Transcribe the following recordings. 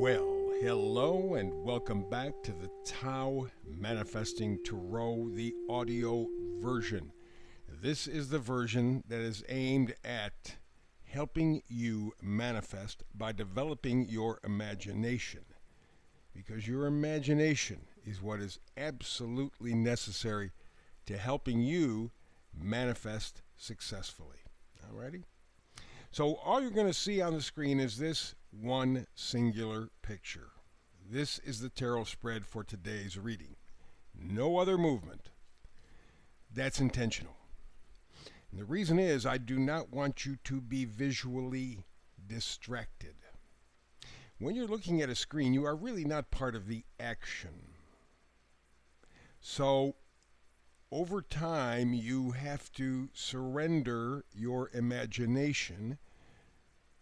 Well, hello and welcome back to the Tao Manifesting Tarot, the audio version. This is the version that is aimed at helping you manifest by developing your imagination. Because your imagination is what is absolutely necessary to helping you manifest successfully. Alrighty? So all you're going to see on the screen is this one singular picture. This is the tarot spread for today's reading. No other movement. That's intentional. And the reason is I do not want you to be visually distracted. When you're looking at a screen, you are really not part of the action. So over time, you have to surrender your imagination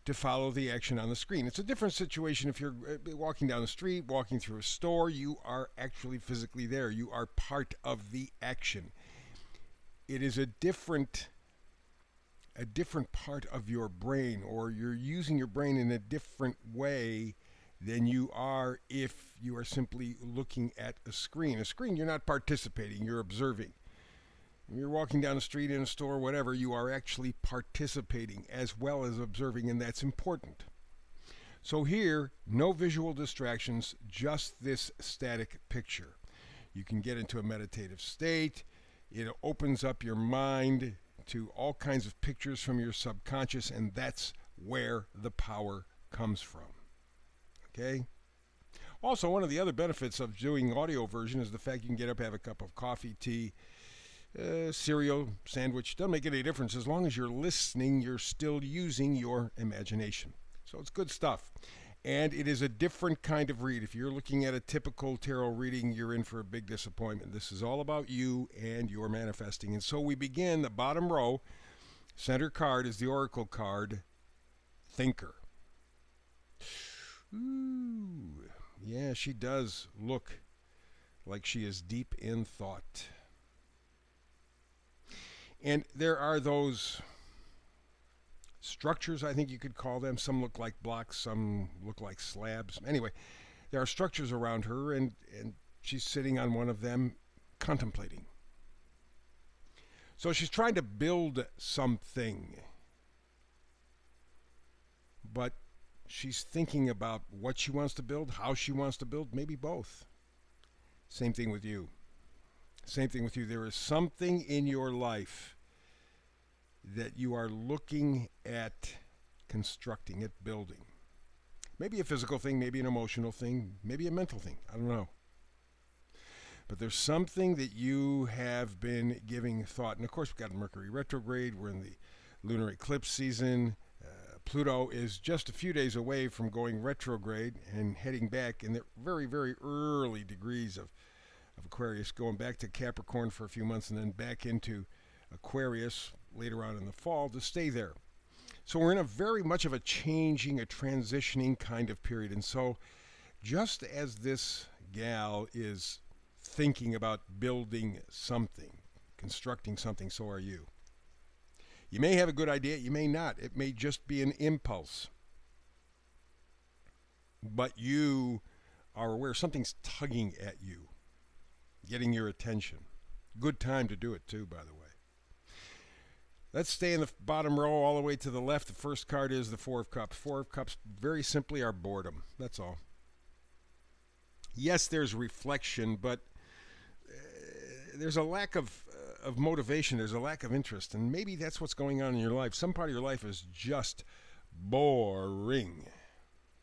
to follow the action on the screen. It's a different situation if you're walking down the street, walking through a store. You are actually physically there. You are part of the action. It is a different part of your brain, or you're using your brain in a different way than you are if you are simply looking at a screen. A screen, you're not participating, you're observing. When you're walking down the street, in a store, whatever, you are actually participating as well as observing, and that's important. So here, no visual distractions, just this static picture. You can get into a meditative state. It opens up your mind to all kinds of pictures from your subconscious, and that's where the power comes from. Okay? Also, one of the other benefits of doing audio version is the fact you can get up, have a cup of coffee, tea, cereal, sandwich. Doesn't make any difference. As long as you're listening, you're still using your imagination. So it's good stuff. And it is a different kind of read. If you're looking at a typical tarot reading, you're in for a big disappointment. This is all about you and your manifesting. And so we begin. The bottom row, center card is the oracle card, Thinker. Ooh, yeah, she does look like she is deep in thought. And there are those structures, I think you could call them. Some look like blocks, some look like slabs. Anyway, there are structures around her, and she's sitting on one of them contemplating. So she's trying to build something, but she's thinking about what she wants to build, how she wants to build, maybe both. Same thing with you. Same thing with you. There is something in your life that you are looking at constructing, at building. Maybe a physical thing, maybe an emotional thing, maybe a mental thing. I don't know. But there's something that you have been giving thought. And of course, we've got Mercury retrograde. We're in the lunar eclipse season. Pluto is just a few days away from going retrograde and heading back in the very, very early degrees of Aquarius, going back to Capricorn for a few months and then back into Aquarius later on in the fall to stay there. So we're in a very much of a changing, a transitioning kind of period. And so just as this gal is thinking about building something, constructing something, so are you. You may have a good idea, you may not. It may just be an impulse. But you are aware something's tugging at you, getting your attention. Good time to do it too, by the way. Let's stay in the bottom row all the way to the left. The first card is the Four of Cups. Four of Cups, very simply, are boredom. That's all. Yes, there's reflection, but there's a lack of motivation. There's a lack of interest, and maybe that's what's going on in your life. Some part of your life is just boring,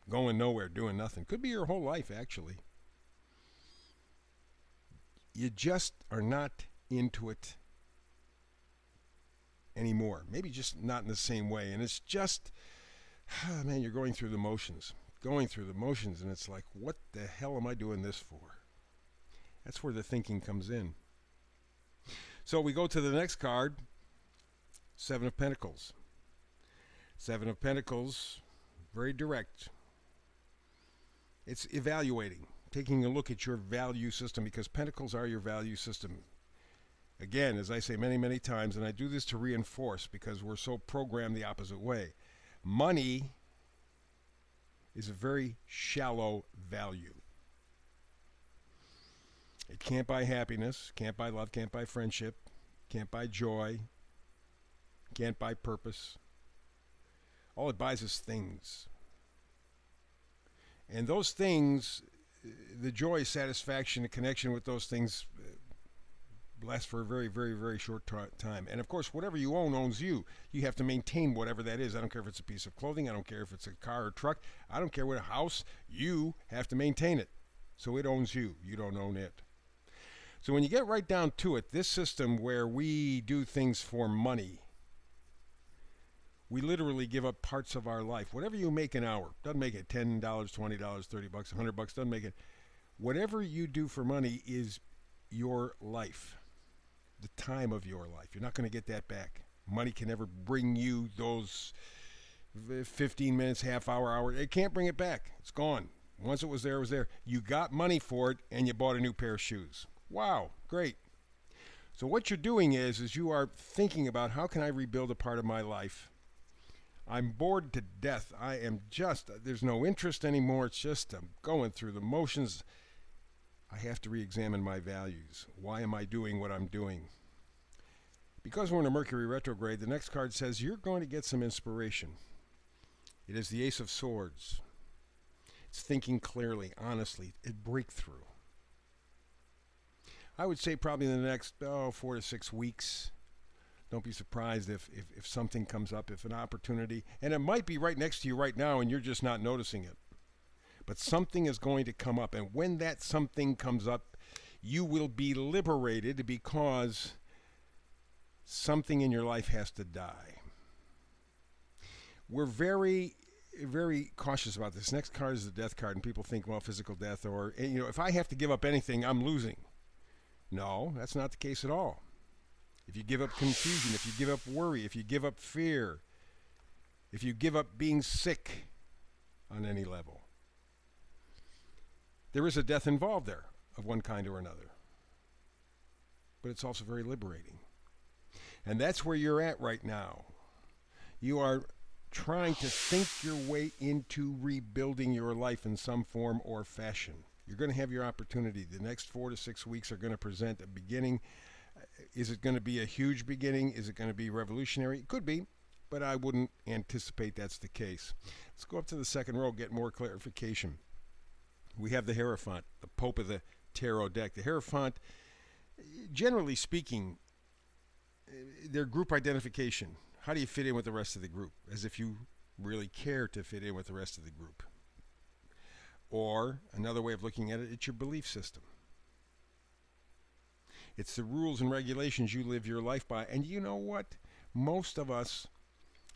going nowhere, doing nothing. Could be your whole life, actually. You just are not into it anymore. Maybe just not in the same way. And it's just, man, you're going through the motions. And it's like, what the hell am I doing this for? That's where the thinking comes in. So we go to the next card, Seven of Pentacles. Seven of Pentacles, very direct. It's evaluating, taking a look at your value system, because Pentacles are your value system. Again, as I say many, many times, and I do this to reinforce because we're so programmed the opposite way. Money is a very shallow value. It can't buy happiness, can't buy love, can't buy friendship, can't buy joy, can't buy purpose. All it buys is things. And those things, the joy, satisfaction, the connection with those things lasts for a very, very, very short time. And of course, whatever you own owns you. You have to maintain whatever that is. I don't care if it's a piece of clothing. I don't care if it's a car or truck. I don't care what a house. You have to maintain it. So it owns you. You don't own it. So when you get right down to it, this system where we do things for money, we literally give up parts of our life. Whatever you make an hour, doesn't make it $10, $20, $30, $100, doesn't make it. Whatever you do for money is your life, the time of your life. You're not going to get that back. Money can never bring you those 15 minutes, half hour. It can't bring it back. It's gone. Once it was there, it was there. You got money for it, and you bought a new pair of shoes. Wow, great. So what you're doing is you are thinking about, how can I rebuild a part of my life? I'm bored to death. There's no interest anymore. It's just I'm going through the motions. I have to re-examine my values. Why am I doing what I'm doing? Because we're in a Mercury retrograde, the next card says you're going to get some inspiration. It is the Ace of Swords. It's thinking clearly, honestly, a breakthrough. I would say probably in the next 4 to 6 weeks. Don't be surprised if something comes up, if an opportunity, and it might be right next to you right now and you're just not noticing it. But something is going to come up, and when that something comes up, you will be liberated because something in your life has to die. We're very, very cautious about this. Next card is the Death card, and people think, well, physical death, or, if I have to give up anything, I'm losing. No, that's not the case at all. If you give up confusion, if you give up worry, if you give up fear, if you give up being sick on any level, there is a death involved there of one kind or another. But it's also very liberating. And that's where you're at right now. You are trying to think your way into rebuilding your life in some form or fashion. You're going to have your opportunity. The next 4 to 6 weeks are going to present a beginning. Is it going to be a huge beginning? Is it going to be revolutionary? It could be, but I wouldn't anticipate that's the case. Let's go up to the second row, get more clarification. We have the Hierophant, the Pope of the Tarot deck. The Hierophant, generally speaking, their group identification. How do you fit in with the rest of the group? As if you really care to fit in with the rest of the group. Or, another way of looking at it, it's your belief system. It's the rules and regulations you live your life by. And you know what? Most of us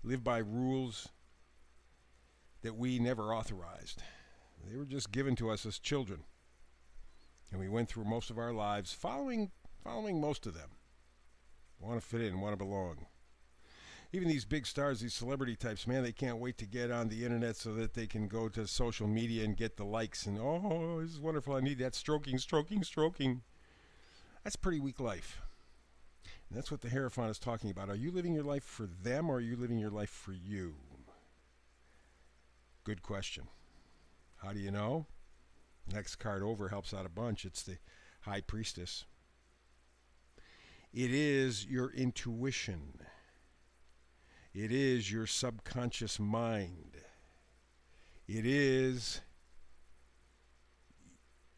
live by rules that we never authorized. They were just given to us as children. And we went through most of our lives following most of them. Want to fit in, want to belong. Even these big stars, these celebrity types, man, they can't wait to get on the internet so that they can go to social media and get the likes. And, oh, this is wonderful. I need that stroking. That's a pretty weak life. And that's what the Hierophant is talking about. Are you living your life for them, or are you living your life for you? Good question. How do you know? Next card over helps out a bunch. It's the High Priestess. It is your intuition. It is your subconscious mind. It is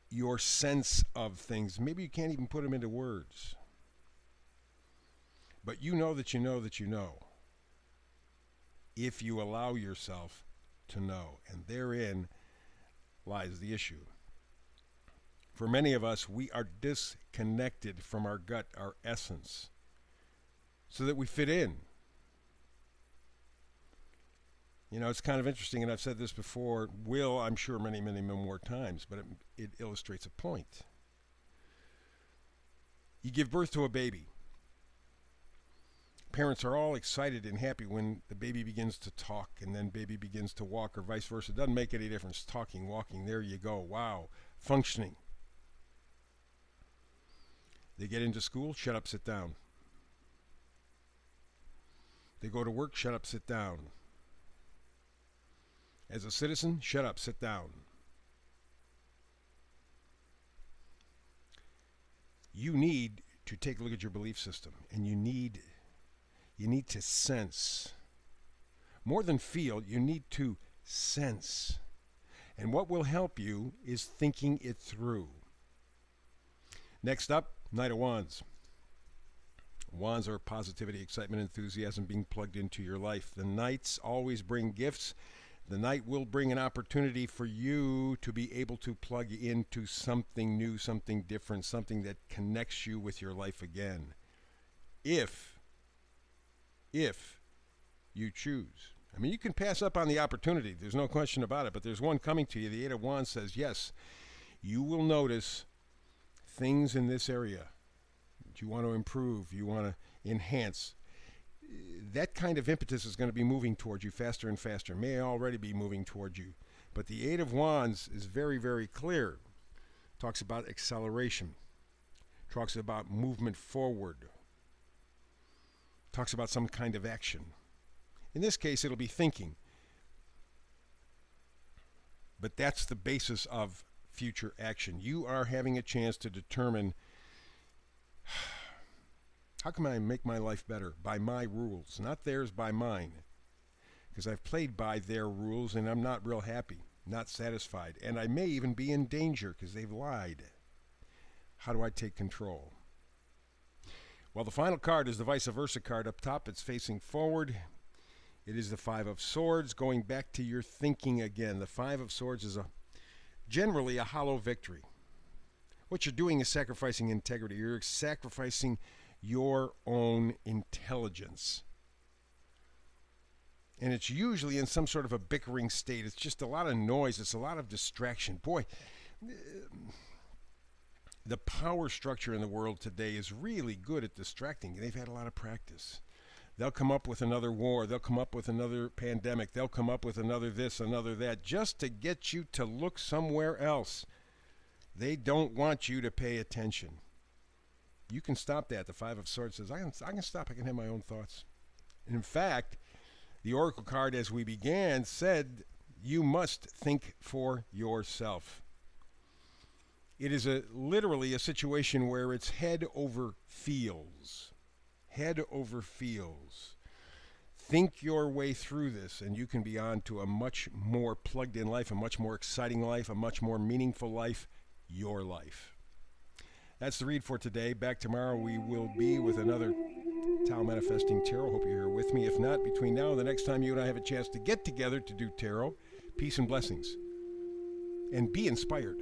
your sense of things. Maybe you can't even put them into words. But you know that you know that you know. If you allow yourself to know. And therein lies the issue. For many of us, we are disconnected from our gut, our essence, so that we fit in. It's kind of interesting, and I've said this before, I'm sure many, many more times, but it illustrates a point. You give birth to a baby. Parents are all excited and happy when the baby begins to talk, and then baby begins to walk, or vice versa. It doesn't make any difference. Talking, walking, there you go. Wow. Functioning. They get into school, shut up, sit down. They go to work, shut up, sit down. As a citizen, shut up, sit down. You need to take a look at your belief system, and you need to sense. More than feel, you need to sense. And what will help you is thinking it through. Next up, Knight of Wands. Wands are positivity, excitement, enthusiasm being plugged into your life. The Knights always bring gifts. The Knight will bring an opportunity for you to be able to plug into something new, something different, something that connects you with your life again. If you choose. I mean, you can pass up on the opportunity. There's no question about it, but there's one coming to you. The Eight of Wands says, yes, you will notice things in this area that you want to improve, you want to enhance. That kind of impetus is going to be moving towards you faster and faster. May already be moving towards you. But the Eight of Wands is very, very clear. Talks about acceleration. Talks about movement forward. Talks about some kind of action. In this case, it'll be thinking. But that's the basis of future action. You are having a chance to determine, how can I make my life better? By my rules, not theirs, by mine. Because I've played by their rules and I'm not real happy, not satisfied. And I may even be in danger because they've lied. How do I take control? Well, the final card is the vice versa card up top. It's facing forward. It is the Five of Swords, going back to your thinking again. The Five of Swords is generally a hollow victory. What you're doing is sacrificing integrity. You're sacrificing your own intelligence. And it's usually in some sort of a bickering state. It's just a lot of noise. It's a lot of distraction. Boy, the power structure in the world today is really good at distracting. They've had a lot of practice. They'll come up with another war. They'll come up with another pandemic. They'll come up with another this, another that, just to get you to look somewhere else. They don't want you to pay attention. You can stop that. The Five of Swords says, I can stop. I can have my own thoughts. And in fact, the Oracle card, as we began, said you must think for yourself. It is literally a situation where it's head over feels. Head over feels. Think your way through this, and you can be on to a much more plugged-in life, a much more exciting life, a much more meaningful life, your life. That's the read for today. Back tomorrow we will be with another Tao Manifesting Tarot. Hope you're here with me. If not, between now and the next time you and I have a chance to get together to do tarot, peace and blessings. And be inspired.